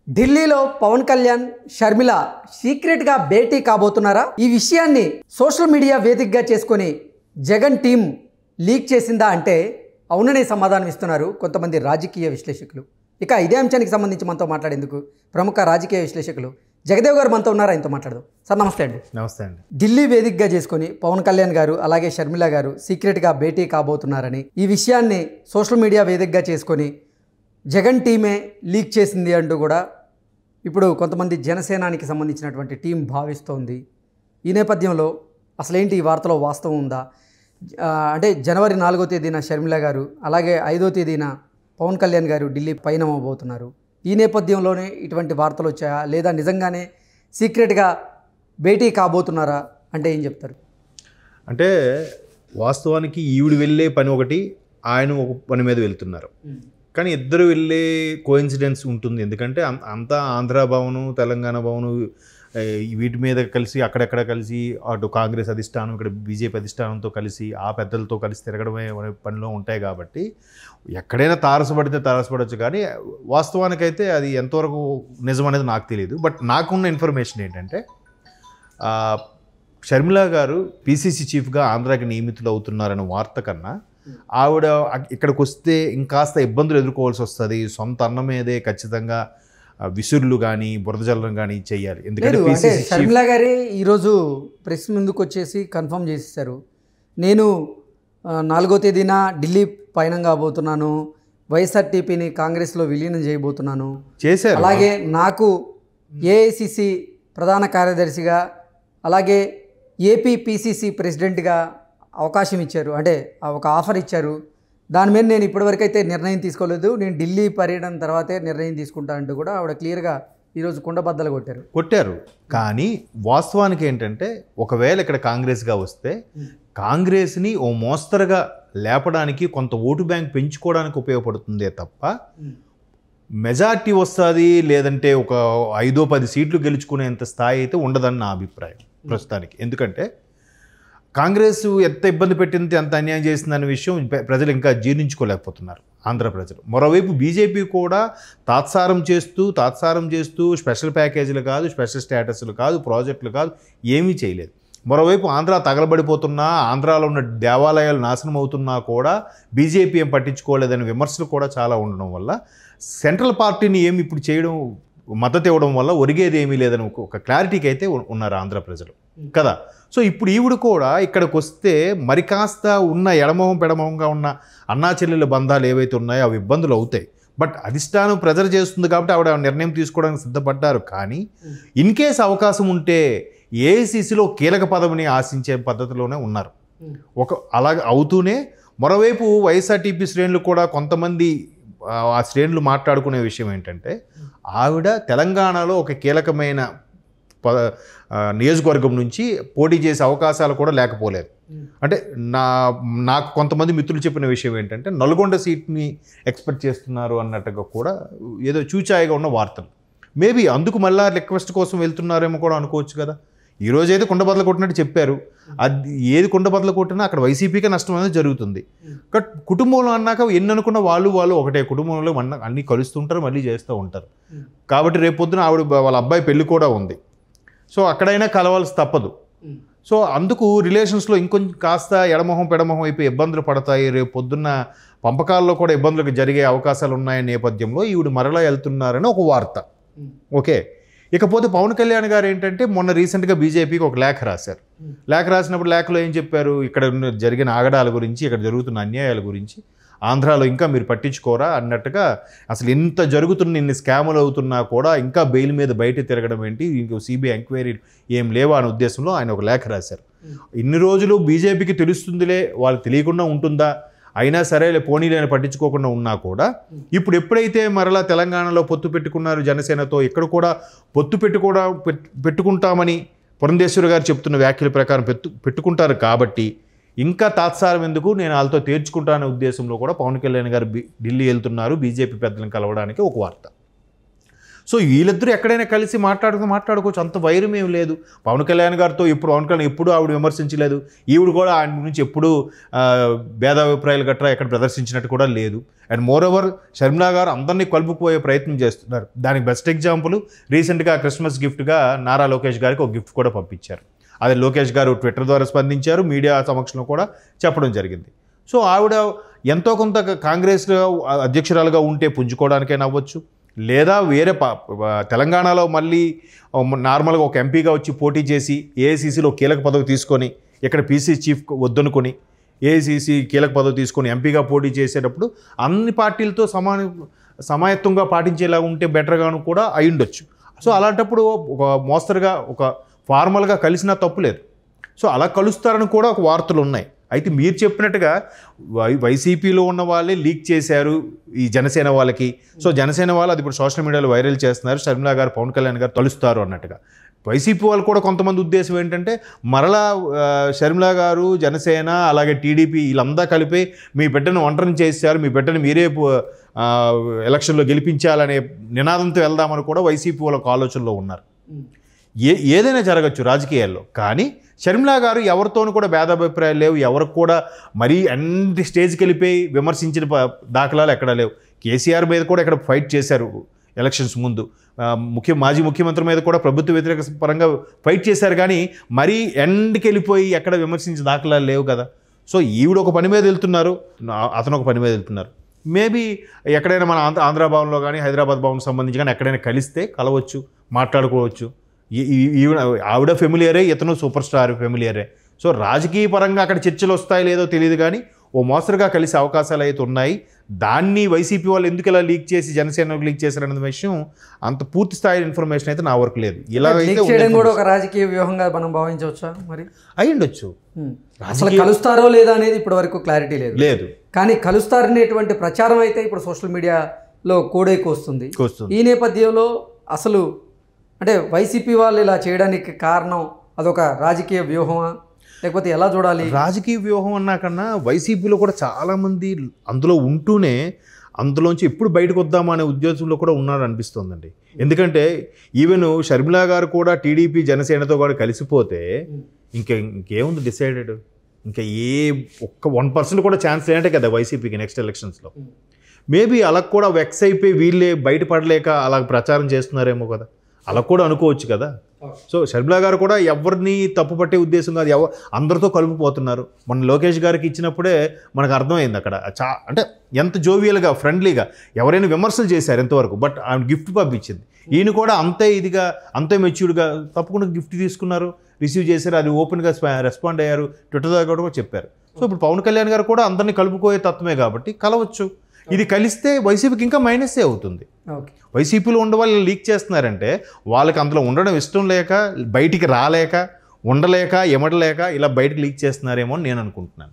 ఢిల్లీలో పవన్ కళ్యాణ్ షర్మిల సీక్రెట్గా భేటీ కాబోతున్నారా? ఈ విషయాన్ని సోషల్ మీడియా వేదికగా చేసుకొని జగన్ టీం లీక్ చేసిందా అంటే అవుననే సమాధానం ఇస్తున్నారు కొంతమంది రాజకీయ విశ్లేషకులు. ఇక ఇదే అంశానికి సంబంధించి మనతో మాట్లాడేందుకు ప్రముఖ రాజకీయ విశ్లేషకులు జగదేవ్ గారు మనతో ఉన్నారు. ఆయనతో మాట్లాడదాం. సార్ నమస్తే అండి. నమస్తే అండి. ఢిల్లీ వేదికగా చేసుకొని పవన్ కళ్యాణ్ గారు అలాగే షర్మిల గారు సీక్రెట్గా భేటీ కాబోతున్నారని ఈ విషయాన్ని సోషల్ మీడియా వేదికగా చేసుకొని జగన్ టీమే లీక్ చేసింది అంటూ కూడా ఇప్పుడు కొంతమంది జనసేనానికి సంబంధించినటువంటి టీం భావిస్తోంది. ఈ నేపథ్యంలో అసలేంటి ఈ వార్తలో వాస్తవం ఉందా? అంటే జనవరి 4వ తేదీన షర్మిల గారు అలాగే 5వ తేదీన పవన్ కళ్యాణ్ గారు ఢిల్లీ పయనమవబోతున్నారు. ఈ నేపథ్యంలోనే ఇటువంటి వార్తలు వచ్చాయా లేదా నిజంగానే సీక్రెట్గా భేటీ కాబోతున్నారా అంటే ఏం చెప్తారు? అంటే వాస్తవానికి ఈవిడ వెళ్ళే పని ఒకటి, ఆయన ఒక పని మీద వెళ్తున్నారు. కానీ ఇద్దరు వెళ్ళే కోఇన్సిడెన్స్ ఉంటుంది. ఎందుకంటే అంతా ఆంధ్ర భవను, తెలంగాణ భవను వీటి మీద కలిసి అక్కడెక్కడ కలిసి అటు కాంగ్రెస్ అధిష్టానం ఇక్కడ బీజేపీ అధిష్టానంతో కలిసి ఆ పెద్దలతో కలిసి తిరగడమే పనిలో ఉంటాయి. కాబట్టి ఎక్కడైనా తారసపడితే తారసపడవచ్చు. కానీ వాస్తవానికైతే అది ఎంతవరకు నిజం అనేది నాకు తెలియదు. బట్ నాకున్న ఇన్ఫర్మేషన్ ఏంటంటే షర్మిల గారు పీసీసీ చీఫ్గా ఆంధ్రాకి నియమితులు అవుతున్నారనే వార్త కన్నా ఆవిడ ఇక్కడికి వస్తే ఇంకాస్త ఇబ్బందులు ఎదుర్కోవాల్సి వస్తుంది. సొంత అన్న మీదే ఖచ్చితంగా విసురులు కానీ బురద జల్లడం కానీ చేయాలి. ఎందుకంటే షర్మిల గారే ఈరోజు ప్రెస్ ముందుకు వచ్చేసి కన్ఫర్మ్ చేసేసారు, నేను 4వ తేదీన ఢిల్లీ పయనం కాబోతున్నాను, వైఎస్ఆర్టీపీని కాంగ్రెస్లో విలీనం చేయబోతున్నాను చేశారు. అలాగే నాకు ఏఐసిసి ప్రధాన కార్యదర్శిగా అలాగే ఏపీ పిసిసి ప్రెసిడెంట్గా అవకాశం ఇచ్చారు, అంటే ఒక ఆఫర్ ఇచ్చారు. దాని మీద నేను ఇప్పటివరకు అయితే నిర్ణయం తీసుకోలేదు, నేను ఢిల్లీ పర్యటన తర్వాతే నిర్ణయం తీసుకుంటా అంటూ కూడా ఆవిడ క్లియర్గా ఈరోజు కుండబద్దలు కొట్టారు. కానీ వాస్తవానికి ఏంటంటే ఒకవేళ ఇక్కడ కాంగ్రెస్గా వస్తే కాంగ్రెస్ని ఓ మోస్తరుగా లేపడానికి కొంత ఓటు బ్యాంక్ పెంచుకోవడానికి ఉపయోగపడుతుందే తప్ప మెజార్టీ వస్తుంది లేదంటే ఒక 5-10 సీట్లు గెలుచుకునేంత స్థాయి అయితే ఉండదని నా అభిప్రాయం ప్రస్తుతానికి. ఎందుకంటే కాంగ్రెస్ ఎంత ఇబ్బంది పెట్టింది, ఎంత అన్యాయం చేసిందనే విషయం ప్రజలు ఇంకా జీర్ణించుకోలేకపోతున్నారు ఆంధ్ర ప్రజలు. మరోవైపు బీజేపీ కూడా తాత్సారం చేస్తూ స్పెషల్ ప్యాకేజీలు కాదు, స్పెషల్ స్టేటస్లు కాదు, ప్రాజెక్టులు కాదు, ఏమీ చేయలేదు. మరోవైపు ఆంధ్ర తగలబడిపోతున్నా, ఆంధ్రాలో ఉన్న దేవాలయాలు నాశనం అవుతున్నా కూడా బీజేపీ ఏం పట్టించుకోలేదనే విమర్శలు కూడా చాలా ఉండడం వల్ల సెంట్రల్ పార్టీని ఏమి ఇప్పుడు చేయడం, మద్దతు ఇవ్వడం వల్ల ఒరిగేది ఏమీ లేదని ఒక క్లారిటీకి అయితే ఉన్నారు ఆంధ్ర ప్రజలు కదా. సో ఇప్పుడు ఈవిడ కూడా ఇక్కడికి వస్తే మరి కాస్త ఉన్న ఎడమొహం పెడమొహంగా ఉన్న అన్నా చెల్లెల బంధాలు ఏవైతే ఉన్నాయో అవి ఇబ్బందులు అవుతాయి. బట్ అధిష్టానం ప్రెజర్ చేస్తుంది కాబట్టి ఆవిడ నిర్ణయం తీసుకోవడానికి సిద్ధపడ్డారు. కానీ ఇన్ కేస్ అవకాశం ఉంటే ఏఐసిసిలో కీలక పదవిని ఆశించే పద్ధతిలోనే ఉన్నారు. అలాగ అవుతూనే మరోవైపు వైఎస్ఆర్టీపీ శ్రేణులు కూడా కొంతమంది ఆ శ్రేణులు మాట్లాడుకునే విషయం ఏంటంటే ఆవిడ తెలంగాణలో ఒక కీలకమైన నియోజకవర్గం నుంచి పోటీ చేసే అవకాశాలు కూడా లేకపోలేదు. అంటే నాకు కొంతమంది మిత్రులు చెప్పిన విషయం ఏంటంటే నల్గొండ సీట్ని ఎక్స్పెక్ట్ చేస్తున్నారు అన్నట్టుగా కూడా ఏదో చూచాయిగా ఉన్న వార్తలు. మేబీ అందుకు మళ్ళీ రిక్వెస్ట్ కోసం వెళ్తున్నారేమో కూడా అనుకోవచ్చు కదా. ఈరోజు అయితే కుండబద్దలు కొట్టినట్టు చెప్పారు. అది ఏది కుండబద్దలు కొట్టినా అక్కడ వైసీపీకే నష్టం అనేది జరుగుతుంది. బట్ కుటుంబంలో అన్నాక ఎన్ని అనుకున్న వాళ్ళు ఒకటే కుటుంబంలో అన్నీ కలుస్తుంటారు, మళ్ళీ చేస్తూ ఉంటారు. కాబట్టి రేపు పొద్దున ఆవిడ వాళ్ళ అబ్బాయి పెళ్ళి కూడా ఉంది. సో అక్కడైనా కలవాల్సి తప్పదు. సో అందుకు రిలేషన్స్లో ఇంకొంచెం కాస్త ఎడమొహం పెడమొహం అయిపోయి ఇబ్బందులు పడతాయి. రేపు పొద్దున్న పంపకాల్లో కూడా ఇబ్బందులకు జరిగే అవకాశాలు ఉన్నాయనే నేపథ్యంలో ఈవిడ మరలా వెళ్తున్నారని ఒక వార్త. ఓకే. ఇకపోతే పవన్ కళ్యాణ్ గారు ఏంటంటే మొన్న రీసెంట్గా బీజేపీకి ఒక లేఖ రాశారు. లేఖ రాసినప్పుడు లేఖలో ఏం చెప్పారు, ఇక్కడ జరిగిన ఆగడాల గురించి, ఇక్కడ జరుగుతున్న అన్యాయాల గురించి ఆంధ్రాలో ఇంకా మీరు పట్టించుకోరా అన్నట్టుగా, అసలు ఇంత జరుగుతున్న ఇన్ని స్కాములు అవుతున్నా కూడా ఇంకా బెయిల్ మీద బయట తిరగడం ఏంటి, ఇంకో సిబిఐ ఎంక్వైరీ ఏం లేవా అనే ఉద్దేశంలో ఆయన ఒక లేఖ రాశారు. ఇన్ని రోజులు బీజేపీకి తెలుస్తుందిలే, వాళ్ళు తెలియకుండా ఉంటుందా, అయినా సరేలే పోనీలేని పట్టించుకోకుండా ఉన్నా కూడా ఇప్పుడు ఎప్పుడైతే మరలా తెలంగాణలో పొత్తు పెట్టుకున్నారు జనసేనతో, ఇక్కడ కూడా పొత్తు పెట్టుకుంటామని పురంధేశ్వరి గారు చెప్తున్న వ్యాఖ్యల ప్రకారం పెట్టుకుంటారు. కాబట్టి ఇంకా తాత్సారం ఎందుకు, నేను వాళ్ళతో తేర్చుకుంటానే ఉద్దేశంలో కూడా పవన్ కళ్యాణ్ గారు ఢిల్లీ వెళ్తున్నారు బీజేపీ పెద్దలను కలవడానికి ఒక వార్త. సో వీళ్ళిద్దరూ ఎక్కడైనా కలిసి మాట్లాడుకోవచ్చు, అంత వైరం ఏం లేదు. పవన్ కళ్యాణ్ గారితో పవన్ కళ్యాణ్ ఎప్పుడు ఆవిడ విమర్శించలేదు, ఈవిడ కూడా ఆయన గురించి ఎప్పుడు భేదాభిప్రాయాలు గట్రా ఎక్కడ ప్రదర్శించినట్టు కూడా లేదు. అండ్ మోర్ ఓవర్ షర్మిలా గారు అందరినీ కలుపుకుపోయే ప్రయత్నం చేస్తున్నారు. దానికి బెస్ట్ ఎగ్జాంపుల్ రీసెంట్గా క్రిస్మస్ గిఫ్ట్గా నారా లోకేష్ గారికి ఒక గిఫ్ట్ కూడా పంపించారు. అది లోకేష్ గారు ట్విట్టర్ ద్వారా స్పందించారు, మీడియా సమక్షంలో కూడా చెప్పడం జరిగింది. సో ఆవిడ ఎంతో కొంత కాంగ్రెస్ అధ్యక్షురాలుగా ఉంటే పుంజుకోవడానికైనా అవ్వచ్చు, లేదా వేరే తెలంగాణలో మళ్ళీ నార్మల్గా ఒక ఎంపీగా వచ్చి పోటీ చేసి ఏఐసీసీలో కీలక పదవి తీసుకొని ఇక్కడ పీసీ చీఫ్ వద్దనుకొని ఏఐసీసీ కీలక పదవి తీసుకొని ఎంపీగా పోటీ చేసేటప్పుడు అన్ని పార్టీలతో సమాయత్తంగా పాటించేలా ఉంటే బెటర్గాను కూడా అయి ఉండొచ్చు. సో అలాంటప్పుడు ఒక మోస్తరుగా ఒక ఫార్మల్గా కలిసినా తప్పులేదు. సో అలా కలుస్తారని కూడా ఒక వార్తలు ఉన్నాయి. అయితే మీరు చెప్పినట్టుగా వైసీపీలో ఉన్న వాళ్ళే లీక్ చేశారు ఈ జనసేన వాళ్ళకి. సో జనసేన వాళ్ళు అది ఇప్పుడు సోషల్ మీడియాలో వైరల్ చేస్తున్నారు, షర్మిలా గారు పవన్ కళ్యాణ్ గారు తలుస్తారు అన్నట్టుగా. వైసీపీ వాళ్ళు కూడా కొంతమంది ఉద్దేశం ఏంటంటే మరలా షర్మిలా గారు జనసేన అలాగే టీడీపీ వీళ్ళంతా కలిపి మీ బిడ్డను ఒంటరిని చేశారు, మీ బిడ్డను మీరే ఎలక్షన్లో గెలిపించాలనే నినాదంతో వెళ్దామని కూడా వైసీపీ వాళ్ళకు ఆలోచనలో ఉన్నారు. ఏదైనా జరగచ్చు రాజకీయాల్లో, కానీ షర్మిలా గారు ఎవరితోనూ కూడా భేదాభిప్రాయాలు లేవు, ఎవరికి కూడా మరీ అన్ని స్టేజ్కి వెళ్ళిపోయి విమర్శించిన దాఖలాలు ఎక్కడా లేవు. కేసీఆర్ మీద కూడా ఇక్కడ ఫైట్ చేశారు ఎలక్షన్స్ ముందు, మాజీ ముఖ్యమంత్రి మీద కూడా ప్రభుత్వ వ్యతిరేక పరంగా ఫైట్ చేశారు, కానీ మరీ ఎండ్కి వెళ్ళిపోయి ఎక్కడ విమర్శించిన దాఖలాలు లేవు కదా. సో ఈవిడ ఒక పని మీద వెళ్తున్నారు, అతను ఒక పని మీద వెళ్తున్నారు. మేబీ ఎక్కడైనా మన ఆంధ్ర భవన్లో కానీ హైదరాబాద్ భవన్ సంబంధించి కానీ ఎక్కడైనా కలిస్తే కలవచ్చు, మాట్లాడుకోవచ్చు. ఆవిడ ఫెమిలియరే, ఇతను సూపర్ స్టార్ ఫెమిలియరే. సో రాజకీయ పరంగా అక్కడ చర్చలు వస్తాయి లేదో తెలియదు, కానీ ఓ మోస్తరుగా కలిసే అవకాశాలు అయితే ఉన్నాయి. దాన్ని వైసీపీ వాళ్ళు ఎందుకు ఇలా లీక్ చేసి జనసేనకు లీక్ చేశారనే విషయం అంత పూర్తి స్థాయి ఇన్ఫర్మేషన్ అయితే నా వరకు లేదు. ఇలా కూడా ఒక రాజకీయ వ్యూహంగా మనం భావించవచ్చా? మరి అయ్యుండొచ్చు. అసలు కలుస్తారో లేదా అనేది ఇప్పటి వరకు క్లారిటీ లేదు, కానీ కలుస్తారనేటువంటి ప్రచారం అయితే ఇప్పుడు సోషల్ మీడియాలో కోడైకి వస్తుంది. ఈ నేపథ్యంలో అసలు అంటే వైసీపీ వాళ్ళు ఇలా చేయడానికి కారణం అదొక రాజకీయ వ్యూహమా, లేకపోతే ఎలా చూడాలి? రాజకీయ వ్యూహం అన్నా కన్నా వైసీపీలో కూడా చాలామంది అందులో ఉంటూనే అందులోంచి ఎప్పుడు బయటకు వద్దామనే ఉద్దేశంలో కూడా ఉన్నాడు అనిపిస్తుందండి. ఎందుకంటే ఈవెన్ షర్మిలా గారు కూడా టీడీపీ జనసేనతో కూడా కలిసిపోతే ఇంకేముంది డిసైడెడ్, ఇంకా ఒక్క 1% కూడా ఛాన్స్ లేనట్టే కదా వైసీపీకి నెక్స్ట్ ఎలక్షన్స్లో. మేబీ అలా కూడా వెక్స్ అయిపోయి వీళ్ళే బయటపడలేక అలా ప్రచారం చేస్తున్నారేమో కదా, అలా కూడా అనుకోవచ్చు కదా. సో షర్మిలా గారు కూడా ఎవరిని తప్పు పట్టే ఉద్దేశం కాదు, అందరితో కలుపుపోతున్నారు. మన లోకేష్ గారికి ఇచ్చినప్పుడే మనకు అర్థమైంది అక్కడ అంటే ఎంత జోవియల్గా ఫ్రెండ్లీగా ఎవరైనా విమర్శలు చేశారు ఎంతవరకు, బట్ ఆమె గిఫ్ట్ పంపించింది. ఈయన కూడా అంతే ఇదిగా అంతే మెచ్యూర్డ్గా తప్పకుండా గిఫ్ట్ తీసుకున్నారు, రిసీవ్ చేశారు, అది ఓపెన్గా రెస్పాండ్ అయ్యారు, ట్విట్టర్ ద్వారా కూడా చెప్పారు. సో ఇప్పుడు పవన్ కళ్యాణ్ గారు కూడా అందరినీ కలుపుకోయే తత్వమే కాబట్టి కలవచ్చు. ఇది కలిస్తే వైసీపీకి ఇంకా మైనస్సే అవుతుంది. వైసీపీలో ఉండే వాళ్ళు లీక్ చేస్తున్నారంటే వాళ్ళకి అందులో ఉండడం ఇష్టం లేక, బయటికి రాలేక, ఉండలేక, ఎమడలేక ఇలా బయటకు లీక్ చేస్తున్నారేమో అని నేను అనుకుంటున్నాను.